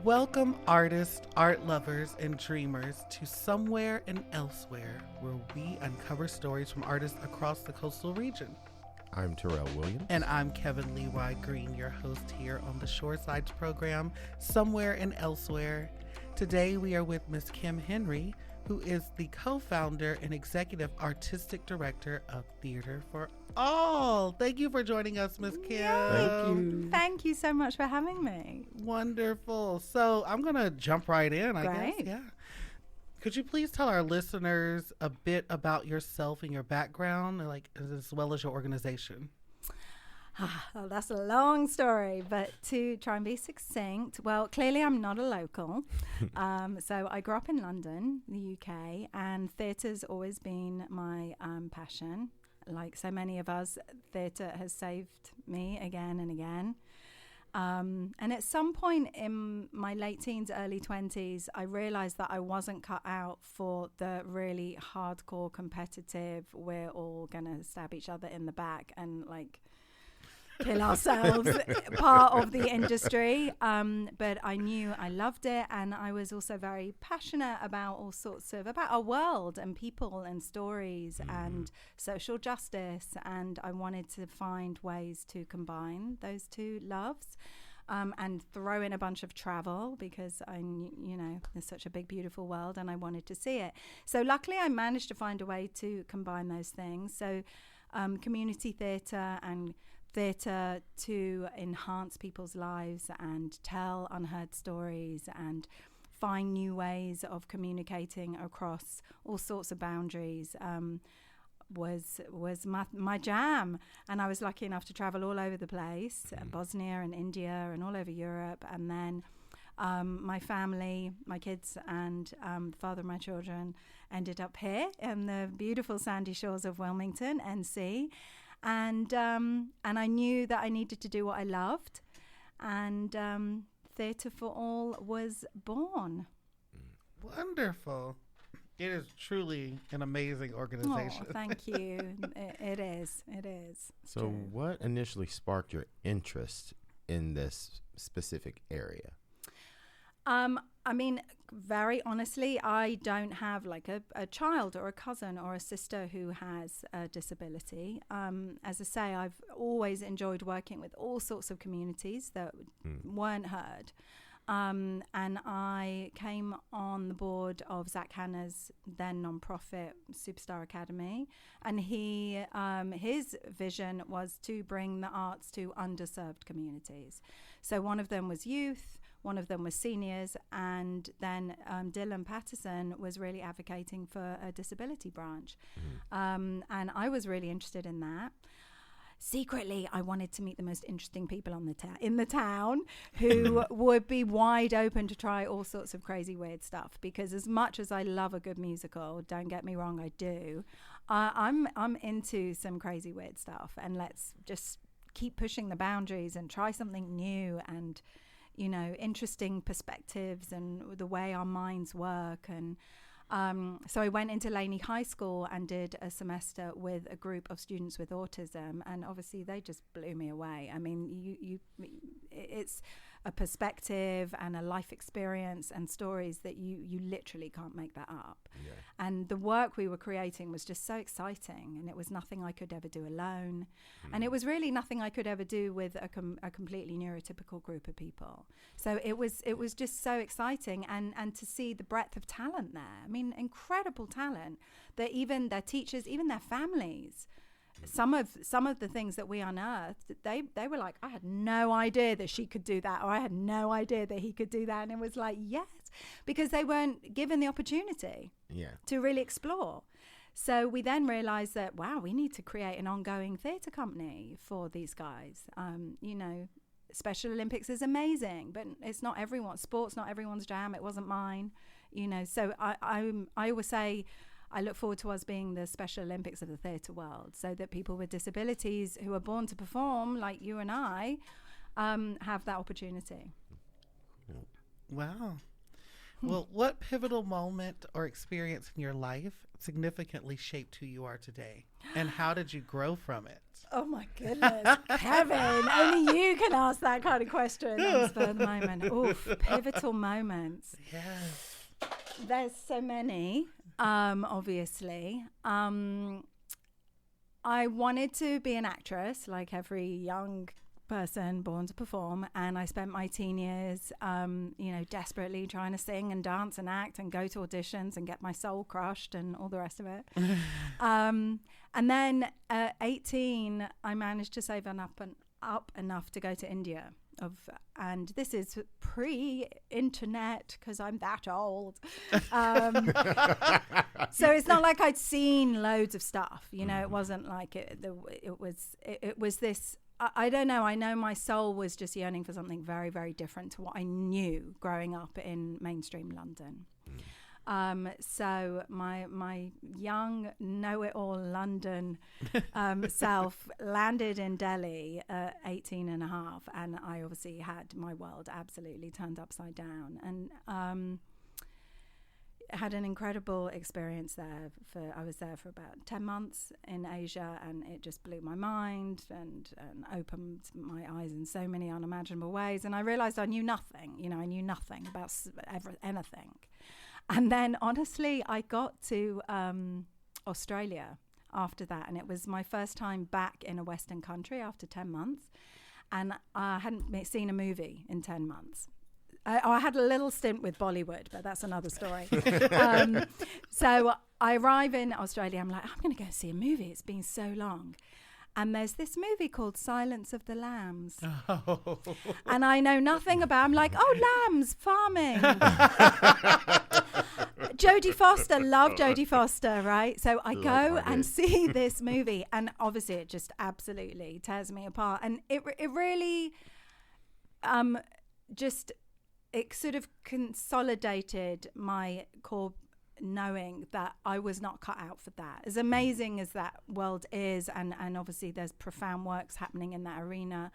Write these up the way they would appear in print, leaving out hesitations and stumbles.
Welcome artists, art lovers, and dreamers to Somewhere and Elsewhere, where we uncover stories from artists across the coastal region. I'm Terrell Williams. And I'm Kevin Leroy Green, your host here on the Shoresides program, Somewhere and Elsewhere. Today we are with Miss Kim Henry, who is the co-founder and executive artistic director of Theater for All. Thank you for joining us, Miss Kim. Thank you. Thank you so much for having me. Wonderful. So I'm going to jump right in, I Great. guess. Yeah. Could you please tell our listeners a bit about yourself and your background, like as well as your organization? Well, that's a long story, but to try and be succinct, well, clearly I'm not a local. So I grew up in London, the UK, and theatre's always been my passion. Like so many of us, theatre has saved me again and again. And at some point in my late teens, early 20s, I realized that I wasn't cut out for the really hardcore competitive, we're all going to stab each other in the back and like kill ourselves part of the industry. But I knew I loved it. And I was also very passionate about all sorts of, about our world and people and stories and social justice. And I wanted to find ways to combine those two loves. And throw in a bunch of travel because there's such a big, beautiful world and I wanted to see it. So luckily I managed to find a way to combine those things. So community theatre and theatre to enhance people's lives and tell unheard stories and find new ways of communicating across all sorts of boundaries was my jam. And I was lucky enough to travel all over the place, Bosnia and India and all over Europe. And then my family, my kids and the father of my children ended up here in the beautiful sandy shores of Wilmington, NC. And I knew that I needed to do what I loved. And Theatre for All was born. Wonderful. It is truly an amazing organization. Oh, thank you. It is. So True. what initially sparked your interest in this specific area? I mean, very honestly, I don't have like a child or a cousin or a sister who has a disability. As I say, I've always enjoyed working with all sorts of communities that weren't heard. And I came on the board of Zach Hanna's then nonprofit Superstar Academy, and his vision was to bring the arts to underserved communities. So one of them was youth, one of them was seniors, and then Dylan Patterson was really advocating for a disability branch. And I was really interested in that. Secretly, I wanted to meet the most interesting people on in the town who would be wide open to try all sorts of crazy, weird stuff. Because as much as I love a good musical, don't get me wrong, I do. I'm into some crazy, weird stuff, and let's just keep pushing the boundaries and try something new and interesting perspectives and the way our minds work. And so I went into Laney High School and did a semester with a group of students with autism, and obviously they just blew me away. I mean, it's a perspective and a life experience and stories that you literally can't make that up. Yeah. And the work we were creating was just so exciting, and it was nothing I could ever do alone. And it was really nothing I could ever do with a completely neurotypical group of people. So it was just so exciting, and to see the breadth of talent there. I mean, incredible talent that even their teachers, even their families, some of the things that we unearthed, they were like, I had no idea that she could do that, or I had no idea that he could do that. And it was like, yes, because they weren't given the opportunity to really explore. So we then realized that, wow, we need to create an ongoing theatre company for these guys. Special Olympics is amazing, but it's not everyone. Sport's not everyone's jam. It wasn't mine, So I always say, I look forward to us being the Special Olympics of the theatre world, so that people with disabilities who are born to perform, like you and I, have that opportunity. Wow. Well, what pivotal moment or experience in your life significantly shaped who you are today? And how did you grow from it? Oh my goodness, Kevin, only you can ask that kind of question on the spur of the moment. Oof, pivotal moments. Yes. There's so many, obviously. I wanted to be an actress, like every young person born to perform, and I spent my teen years, desperately trying to sing and dance and act and go to auditions and get my soul crushed and all the rest of it. And then at 18, I managed to save up enough to go to India. And this is pre-internet because I'm that old. So it's not like I'd seen loads of stuff, it wasn't like it was this, I don't know. I know my soul was just yearning for something very, very different to what I knew growing up in mainstream London. So my young know-it-all London self landed in Delhi at 18 and a half, and I obviously had my world absolutely turned upside down, and had an incredible experience there. I was there for about 10 months in Asia, and it just blew my mind and opened my eyes in so many unimaginable ways, and I realized I knew nothing. I knew nothing about anything. And then, honestly, I got to Australia after that, and it was my first time back in a Western country after 10 months, and I hadn't seen a movie in 10 months. I had a little stint with Bollywood, but that's another story. So I arrive in Australia, I'm like, I'm going to go see a movie. It's been so long. And there's this movie called Silence of the Lambs. Oh. And I know nothing about. I'm like, lambs, farming. Jodie Foster, love Jodie Foster, right? So I go and see this movie, and obviously it just absolutely tears me apart. And it really it sort of consolidated my core knowing that I was not cut out for that. As amazing as that world is, and obviously there's profound works happening in that arena,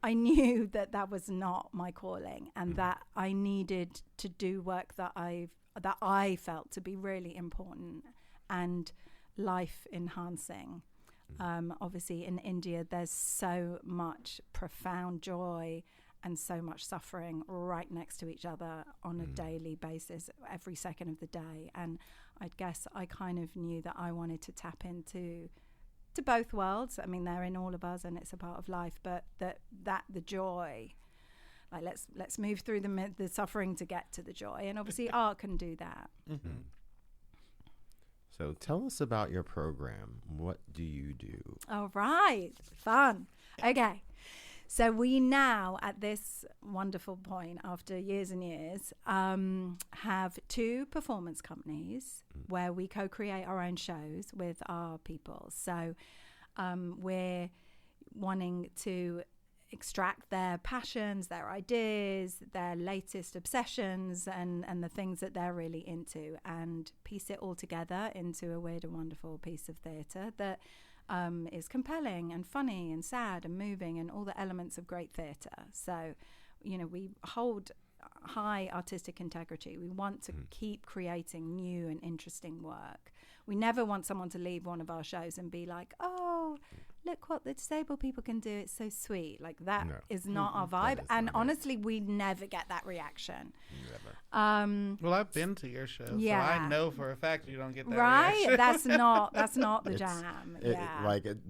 I knew that was not my calling, and that I needed to do work that I felt to be really important and life enhancing. Obviously in India there's so much profound joy and so much suffering right next to each other on a daily basis, every second of the day. And I guess I kind of knew that I wanted to tap into both worlds. I mean, they're in all of us, and it's a part of life. But that the joy, like let's move through the suffering to get to the joy. And obviously, art can do that. Mm-hmm. So tell us about your program. What do you do? All right, fun. Okay. So we now, at this wonderful point, after years and years, have 2 performance companies where we co-create our own shows with our people. So we're wanting to extract their passions, their ideas, their latest obsessions, and the things that they're really into, and piece it all together into a weird and wonderful piece of theatre that is compelling and funny and sad and moving and all the elements of great theatre. So, we hold high artistic integrity. We want to keep creating new and interesting work. We never want someone to leave one of our shows and be like, oh, look what the disabled people can do. It's so sweet. Like that is not our vibe. And honestly, we never get that reaction. Never. Well, I've been to your shows, so yeah. I know for a fact you don't get that right. reaction. That's not the jam.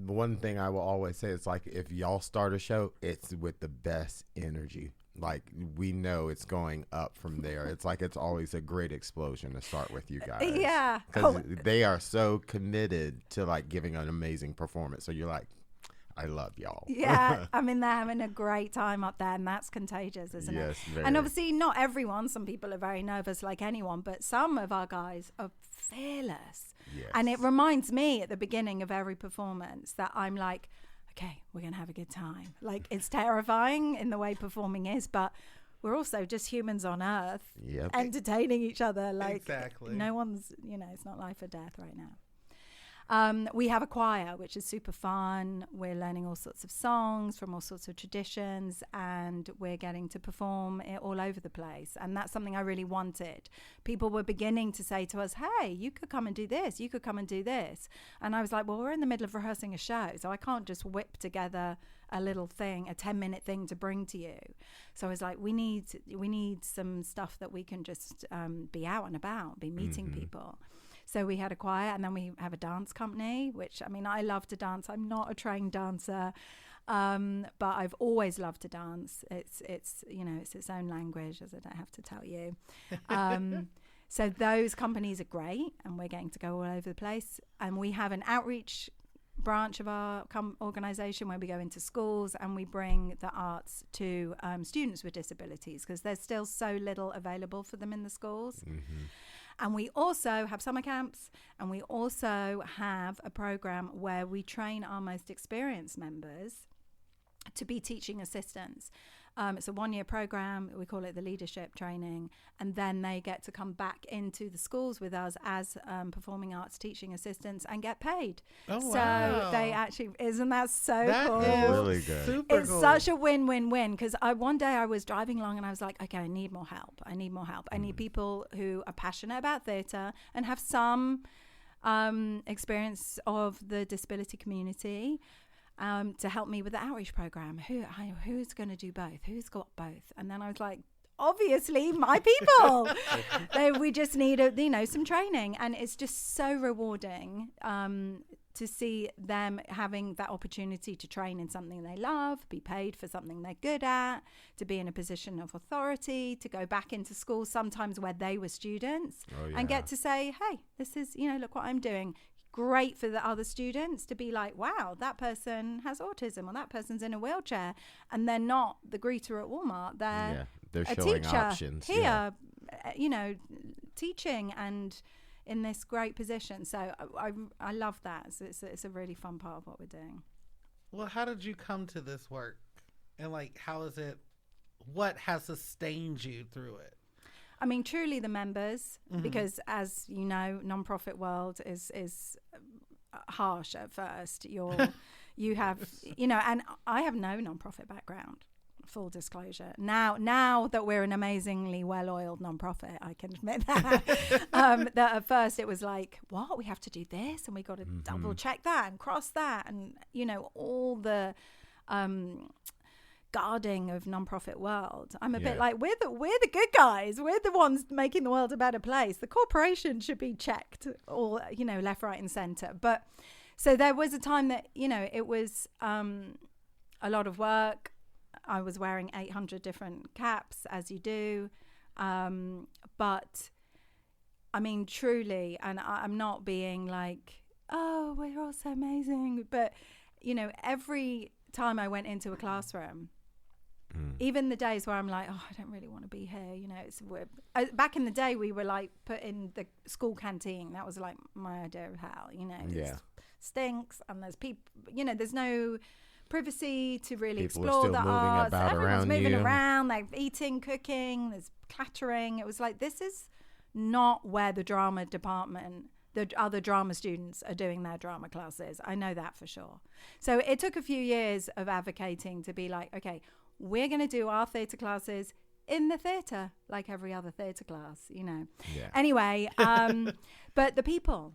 One thing I will always say is like, if y'all start a show, it's with the best energy. Like, we know it's going up from there. It's like it's always a great explosion to start with you guys. Yeah. Because they are so committed to like giving an amazing performance. So you're like, I love y'all. Yeah. I mean, they're having a great time up there, and that's contagious, isn't it? Yes, very. And obviously not everyone. Some people are very nervous like anyone, but some of our guys are fearless. Yes. And it reminds me at the beginning of every performance that I'm like, okay, we're going to have a good time. Like, it's terrifying in the way performing is, but we're also just humans on earth, entertaining each other. Like, exactly. No one's, it's not life or death right now. We have a choir, which is super fun. We're learning all sorts of songs from all sorts of traditions, and we're getting to perform it all over the place. And that's something I really wanted. People were beginning to say to us, hey, you could come and do this. You could come and do this. And I was like, well, we're in the middle of rehearsing a show, so I can't just whip together a little thing, a 10-minute thing to bring to you. So I was like, we need some stuff that we can just be out and about, be meeting people. So we had a choir, and then we have a dance company, which, I mean, I love to dance. I'm not a trained dancer, but I've always loved to dance. It's you know, it's its own language, as I don't have to tell you. So those companies are great, and we're getting to go all over the place. And we have an outreach branch of our organization where we go into schools and we bring the arts to students with disabilities, because there's still so little available for them in the schools. And we also have summer camps, and we also have a program where we train our most experienced members to be teaching assistants. It's a 1-year program. We call it the leadership training. And then they get to come back into the schools with us as performing arts teaching assistants and get paid. Oh, so wow. they actually, isn't that so That cool? is Really good. super It's cool. such a win-win-win, because one day I was driving along and I was like, okay, I need more help. I need people who are passionate about theatre and have some experience of the disability community to help me with the outreach program. Who's going to do both? Who's got both? And then I was like, obviously my people. We just need some training, and it's just so rewarding to see them having that opportunity to train in something they love, be paid for something they're good at, to be in a position of authority, to go back into school sometimes where they were students and get to say, hey, this is, look what I'm doing. Great for the other students to be like, wow, that person has autism, or that person's in a wheelchair, and they're not the greeter at Walmart. They're they're a showing teacher options here, teaching and in this great position. So I love that. So it's a really fun part of what we're doing. Well, how did you come to this work? And what has sustained you through it? I mean, truly the members, because as you know, nonprofit world is harsh at first. You have, and I have no nonprofit background, full disclosure. Now that we're an amazingly well-oiled nonprofit, I can admit that. That at first it was like, what? We have to do this, and we got to double check that and cross that, and all the guarding of nonprofit world. I'm a bit like, we're the good guys. We're the ones making the world a better place. The corporation should be checked, all left, right, and center. But so there was a time that it was a lot of work. I was wearing 800 different caps, as you do, but I mean, truly, and I'm not being like, oh, we're all so amazing, but every time I went into a classroom, even the days where I'm like, oh, I don't really want to be here, back in the day we were like put in the school canteen. That was like my idea of hell. It stinks, and there's people, there's no privacy to really explore the arts. Everyone's moving around, like eating, cooking, there's clattering. It was like, this is not where the drama department, the other drama students are doing their drama classes. I know that for sure. So it took a few years of advocating to be like, okay, we're going to do our theatre classes in the theatre like every other theatre class, Anyway, but the people,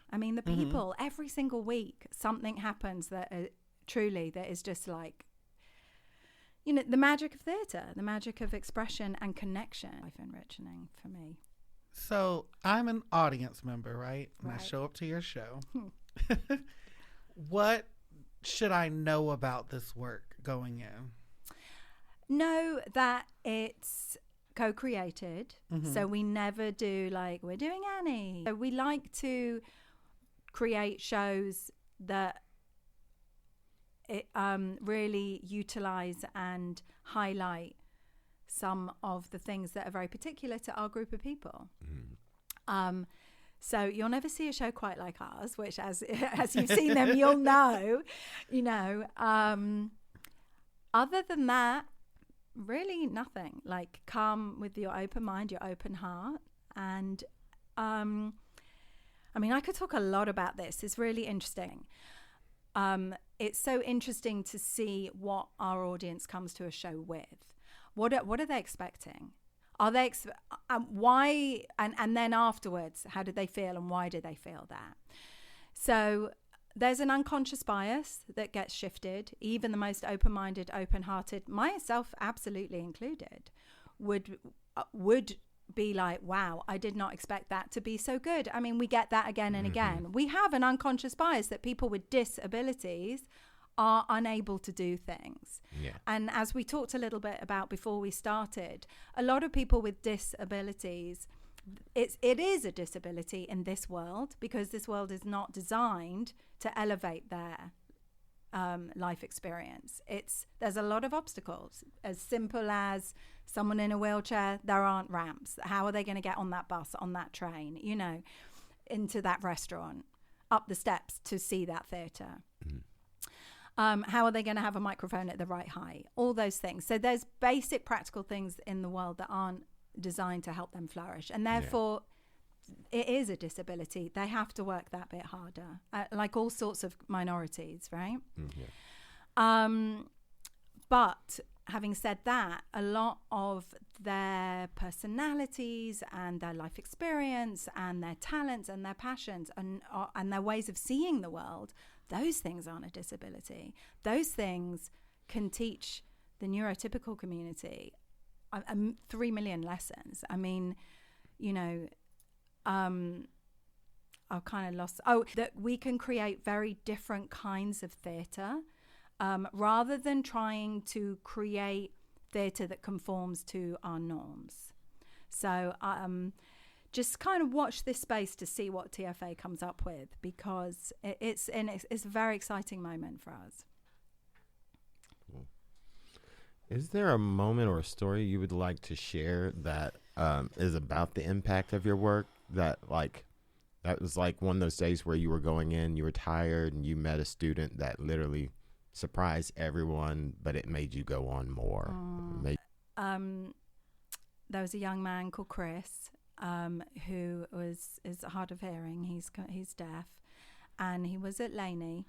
every single week something happens that truly that is just like, the magic of theatre, the magic of expression and connection. Life enriching for me. So I'm an audience member, right? And Right. I show up to your show. What should I know about this work going in? Know that it's co-created. So we never do like, we're doing Annie. So we like to create shows that really utilize and highlight some of the things that are very particular to our group of people. So you'll never see a show quite like ours, which as you've seen them, you'll know, other than that, really nothing. Like, come with your open mind, your open heart. And I mean, I could talk a lot about this. It's really interesting. It's so interesting to see what our audience comes to a show with. What are they expecting? Are they why? And then afterwards, how did they feel, and why did they feel that? So there's an unconscious bias that gets shifted. Even the most open-minded, open-hearted, myself absolutely included, would be like, wow, I did not expect that to be so good. I mean, we get that again and again. We have an unconscious bias that people with disabilities are unable to do things. Yeah. And as we talked a little bit about before we started, a lot of people with disabilities, it is a disability in this world, because this world is not designed to elevate their life experience. There's a lot of obstacles, as simple as someone in a wheelchair, there aren't ramps. How are they going to get on that bus, on that train, into that restaurant, up the steps to see that theatre? How are they going to have a microphone at the right height? All those things. So there's basic practical things in the world that aren't designed to help them flourish, and therefore it is a disability. They have to work that bit harder, like all sorts of minorities, right? But having said that, a lot of their personalities and their life experience and their talents and their passions and their ways of seeing the world, those things aren't a disability. Those things can teach the neurotypical community 3 million lessons. I mean, I've kind of lost. That we can create very different kinds of theatre, rather than trying to create theatre that conforms to our norms. So just kind of watch this space to see what TFA comes up with, because it's a very exciting moment for us. Is there a moment or a story you would like to share that is about the impact of your work, that was like one of those days where you were going in, you were tired, and you met a student that literally surprised everyone, but it made you go on more? There was a young man called Chris, who is hard of hearing. He's deaf, and he was at Laney,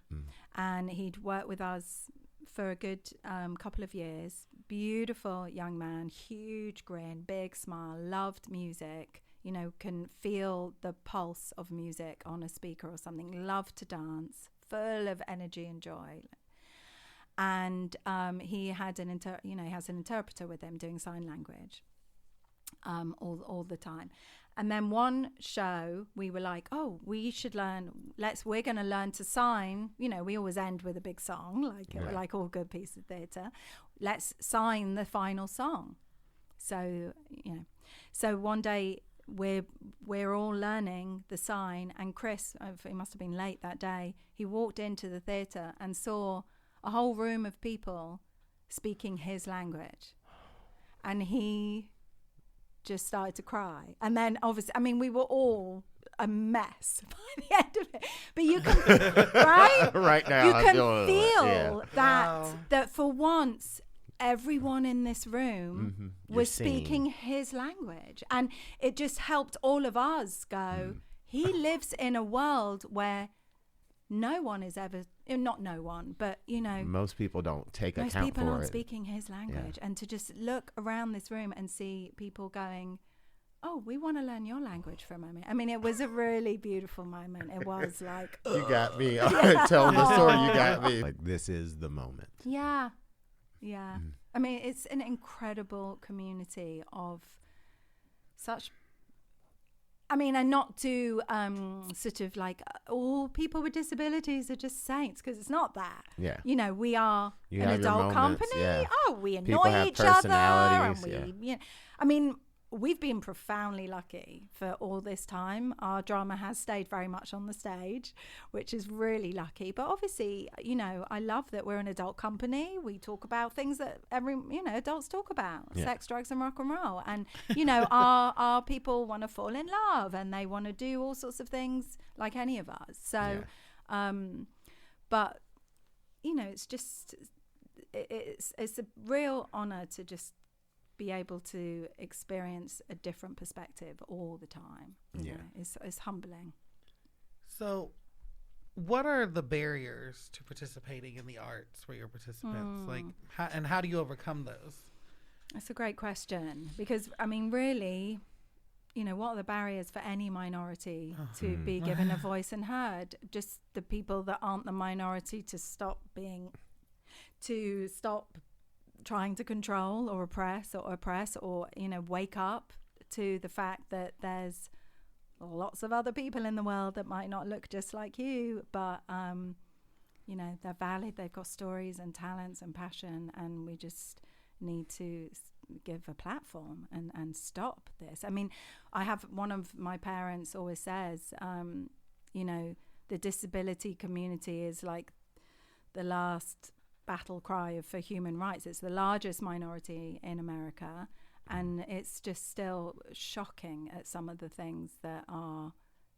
and he'd worked with us for a good couple of years. Beautiful young man, huge grin, big smile, loved music, can feel the pulse of music on a speaker or something, loved to dance, full of energy and joy. And he had he has an interpreter with him doing sign language all the time. And then one show, we were like, oh, we should we're going to learn to sign. We always end with a big song, like all good pieces of theatre. Let's sign the final song. So, so one day we're all learning the sign, and Chris, he must have been late that day, he walked into the theatre and saw a whole room of people speaking his language. And he just started to cry. And then obviously, we were all a mess by the end of it. But you can, right now, you can feel yeah. that for once, everyone in this room was speaking his language. And it just helped all of us go, he lives in a world where no one is ever, not no one, but most people don't take account for it. Most people aren't speaking his language. And to just look around this room and see people going, oh, we want to learn your language for a moment. It was a really beautiful moment. It was like, you got me. Telling the story, you got me. Like, this is the moment. Yeah. It's an incredible community of such, and not to sort of like all people with disabilities are just saints, because it's not that. Yeah. We are You an have your adult moments, company. yeah. Oh, we People annoy have each other. And personalities, we've been profoundly lucky for all this time. Our drama has stayed very much on the stage, which is really lucky. But obviously, I love that we're an adult company. We talk about things that adults talk about, sex, drugs, and rock and roll. And, our people want to fall in love, and they want to do all sorts of things like any of us. So, but, it's just, it's a real honor to just be able to experience a different perspective all the time. It's humbling. So, what are the barriers to participating in the arts for your participants? Like, how do you overcome those? That's a great question, because I mean, really, what are the barriers for any minority to be given a voice and heard? Just the people that aren't the minority to stop trying to control or oppress, or wake up to the fact that there's lots of other people in the world that might not look just like you, but they're valid, they've got stories and talents and passion, and we just need to give a platform and stop this. I mean, I have one of my parents always says, the disability community is like the last battle cry for human rights. It's the largest minority in America, and it's just still shocking at some of the things that are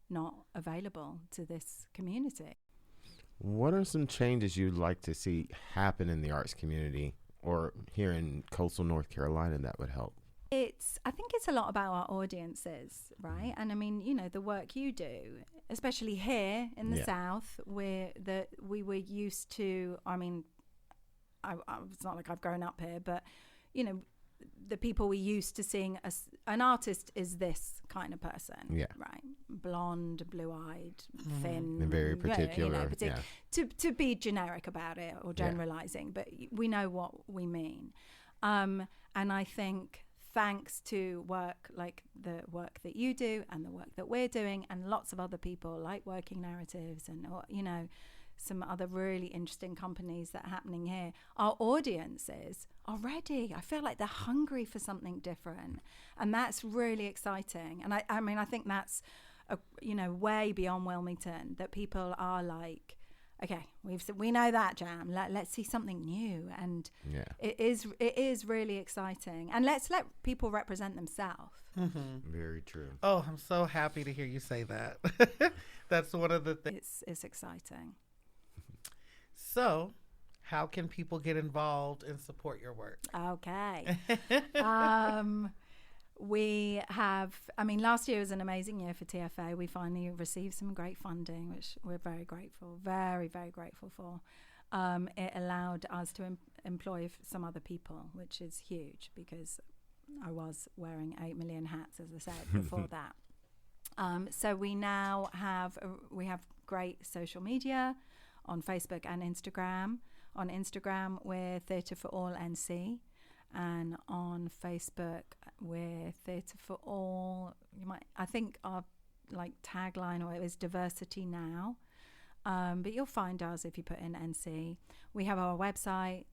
not available to this community. What are some changes you'd like to see happen in the arts community or here in coastal North Carolina that would help? I think it's a lot about our audiences, right? And I mean, the work you do, especially here in the South, where we were used to, I mean, it's not like I've grown up here, but, the people we used to seeing an artist is this kind of person, right? Blonde, blue-eyed, thin, and very particular, to be generic about it or generalizing, but we know what we mean. And I think thanks to work like the work that you do and the work that we're doing, and lots of other people like Working Narratives and some other really interesting companies that are happening here, our audiences are ready. I feel like they're hungry for something different, and that's really exciting. And I mean, I think that's way beyond Wilmington, that people are like, okay, we know that jam. Let's see something new, and it is really exciting. And let's let people represent themselves. Very true. Oh, I'm so happy to hear you say that. That's one of the things. It's exciting. So, how can people get involved and support your work? Okay. We have, I mean, last year was an amazing year for TFA. We finally received some great funding, which we're very grateful, very, very grateful for. It allowed us to employ some other people, which is huge, because I was wearing 8 million hats, as I said, before that. So we now have, we have great social media on Facebook and Instagram. On Instagram, we're Theatre for All NC. And on Facebook, we're Theatre for All. I think our tagline or it was Diversity Now. But you'll find us if you put in NC. We have our website,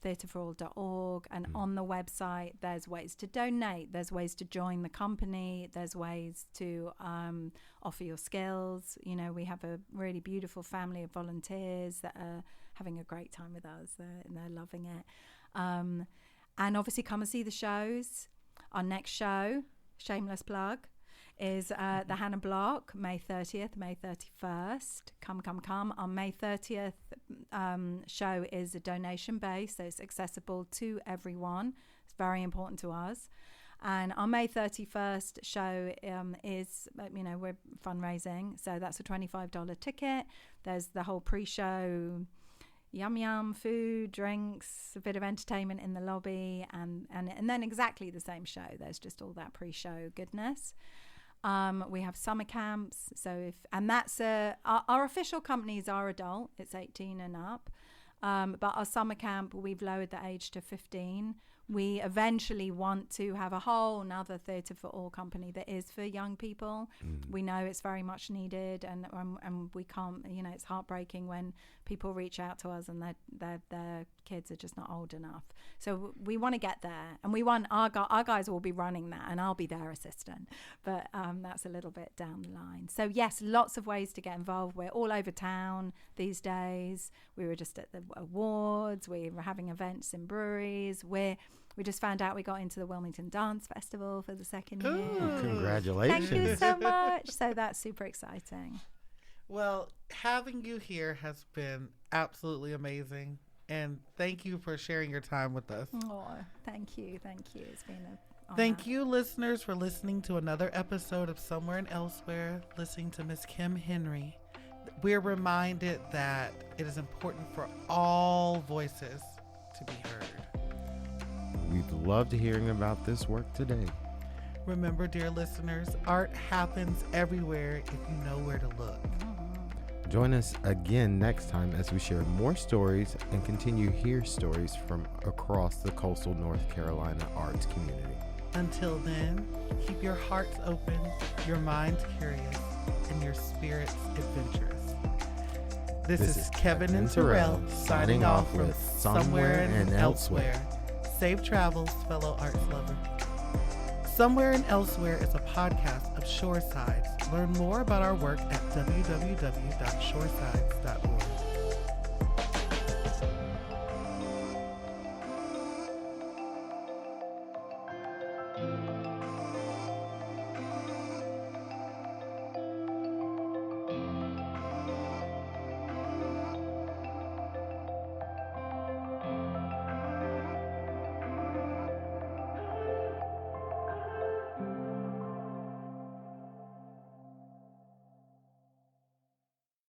theatreforall.org, and on the website there's ways to donate, there's ways to join the company, there's ways to offer your skills. We have a really beautiful family of volunteers that are having a great time with us. They're loving it. And obviously come and see the shows. Our next show, shameless plug, is the Hannah Block, May 30th, May 31st. Come. Our May 30th show is a donation base, so it's accessible to everyone. It's very important to us. And our May 31st show is, we're fundraising, so that's a $25 ticket. There's the whole pre-show yum food, drinks, a bit of entertainment in the lobby, and then exactly the same show. There's just all that pre-show goodness. We have summer camps, that's our official companies are adult, it's 18 and up, but our summer camp, we've lowered the age to 15. We eventually want to have a whole another Theatre for All company that is for young people. We know it's very much needed, and we can't, it's heartbreaking when people reach out to us and their kids are just not old enough. So we want to get there, and we want our guys will be running that, and I'll be their assistant. But that's a little bit down the line. So yes, lots of ways to get involved. We're all over town these days. We were just at the awards. We were having events in breweries. We just found out we got into the Wilmington Dance Festival for the second year. Congratulations. Thank you so much. So that's super exciting. Well, having you here has been absolutely amazing. And thank you for sharing your time with us. Oh, thank you. It's been an honor. Thank you, listeners, for listening to another episode of Somewhere and Elsewhere, listening to Miss Kim Henry. we're reminded that it is important for all voices to be heard. We've loved hearing about this work today. Remember, dear listeners, art happens everywhere if you know where to look. Join us again next time as we share more stories and continue to hear stories from across the coastal North Carolina arts community. Until then, keep your hearts open, your minds curious, and your spirits adventurous. This is Kevin and Terrell signing off from Somewhere and Elsewhere. Safe travels, fellow arts lover. Somewhere and Elsewhere is a podcast of Shoresides. Learn more about our work at www.shoresides.org.